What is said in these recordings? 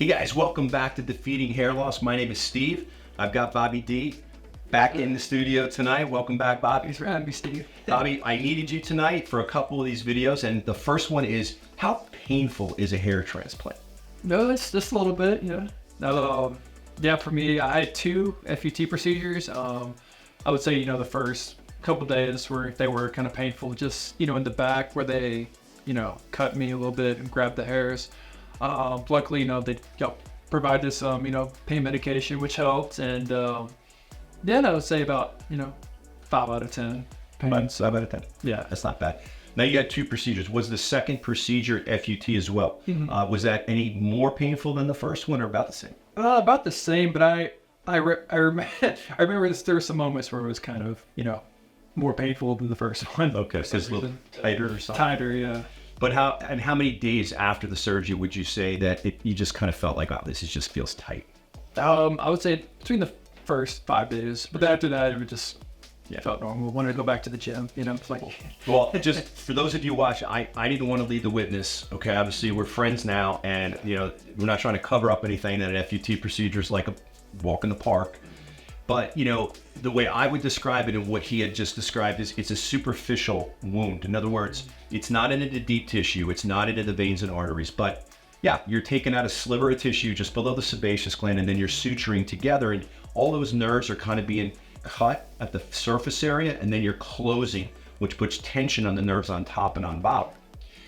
Hey guys, welcome back to Defeating Hair Loss. My name is Steve. I've got Bobby D back in the studio tonight. Welcome back, Bobby. Thanks for having me, Steve. Bobby, I needed you tonight for a couple of these videos, and the first one is, how painful is a hair transplant? No, it's just a little bit, yeah. Yeah, for me, I had 2 FUT procedures. I would say, the first couple days they were kind of painful, just, in the back where they, cut me a little bit and grabbed the hairs. Luckily, they provided some, pain medication, which helped. And then I would say about, 5 out of 10. Pain. 5 out of 10. Yeah. That's not bad. Now you got 2 procedures. Was the second procedure FUT as well? Mm-hmm. Was that any more painful than the first one, or about the same? About the same, but I remember there were some moments where it was kind of, more painful than the first one. Okay, so it's a little tighter or something. Tighter, yeah. But how many days after the surgery would you say that you just kind of felt like, oh, just feels tight? I would say between the first 5 days, but after that it just felt normal. Wanted to go back to the gym, It's like. Well, just for those of you watching, I didn't want to lead the witness. Okay, obviously we're friends now, and we're not trying to cover up anything. That an FUT procedure is like a walk in the park. But the way I would describe it and what he had just described is it's a superficial wound. In other words, it's not into the deep tissue, it's not into the veins and arteries, but yeah, you're taking out a sliver of tissue just below the sebaceous gland, and then you're suturing together, and all those nerves are kind of being cut at the surface area, and then you're closing, which puts tension on the nerves on top and on bottom.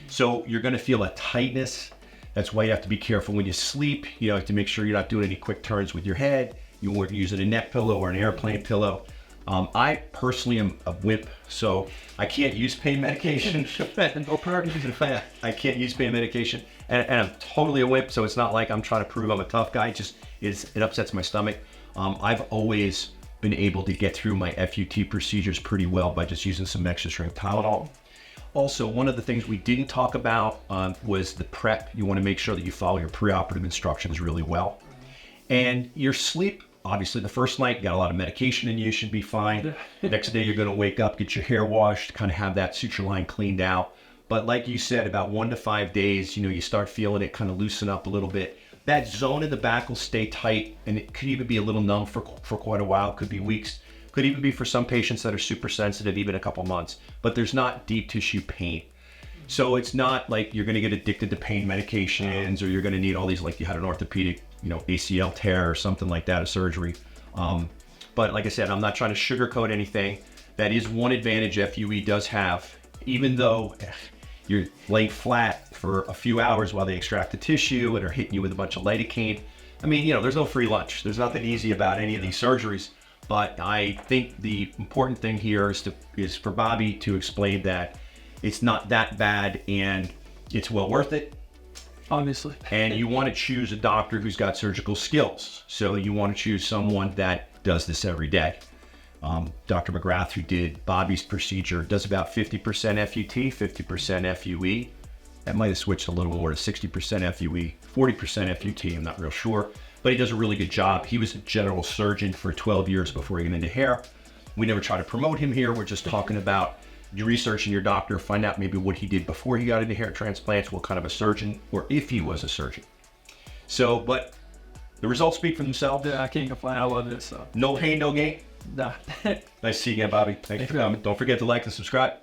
So you're going to feel a tightness. That's why you have to be careful when you sleep. You have to make sure you're not doing any quick turns with your head. You weren't using a neck pillow or an airplane pillow. I personally am a wimp, so I can't use pain medication. I can't use pain medication, and I'm totally a wimp, so it's not like I'm trying to prove I'm a tough guy. It upsets my stomach. I've always been able to get through my FUT procedures pretty well by just using some extra strength Tylenol. Also, one of the things we didn't talk about was the prep. You want to make sure that you follow your preoperative instructions really well. And your sleep, obviously the first night, you got a lot of medication and you should be fine. Next day, you're going to wake up, get your hair washed, kind of have that suture line cleaned out. But like you said, about 1 to 5 days, you start feeling it kind of loosen up a little bit. That zone in the back will stay tight, and it could even be a little numb for quite a while. Could be weeks. Could even be for some patients that are super sensitive, even a couple months. But there's not deep tissue pain. So it's not like you're going to get addicted to pain medications, or you're going to need all these, like you had an orthopedic, ACL tear or something like that, a surgery. But like I said, I'm not trying to sugarcoat anything. That is one advantage FUE does have, even though you're laying flat for a few hours while they extract the tissue and are hitting you with a bunch of lidocaine. I mean, there's no free lunch. There's nothing easy about any of these surgeries. But I think the important thing here is for Bobby to explain that it's not that bad and it's well worth it. Obviously. And you want to choose a doctor who's got surgical skills. So you want to choose someone that does this every day. Dr. McGrath, who did Bobby's procedure, does about 50% FUT, 50% FUE. That might have switched a little more to 60% FUE, 40% FUT, I'm not real sure. But he does a really good job. He was a general surgeon for 12 years before he got into hair. We never try to promote him here. We're just talking about you researching your doctor, find out maybe what he did before he got into hair transplants, what kind of a surgeon, or if he was a surgeon. So, but the results speak for themselves. Yeah, I can't complain. I love this. So. No pain, no gain. Nah. Nice seeing you again, Bobby. Thanks for coming. Don't forget to like and subscribe.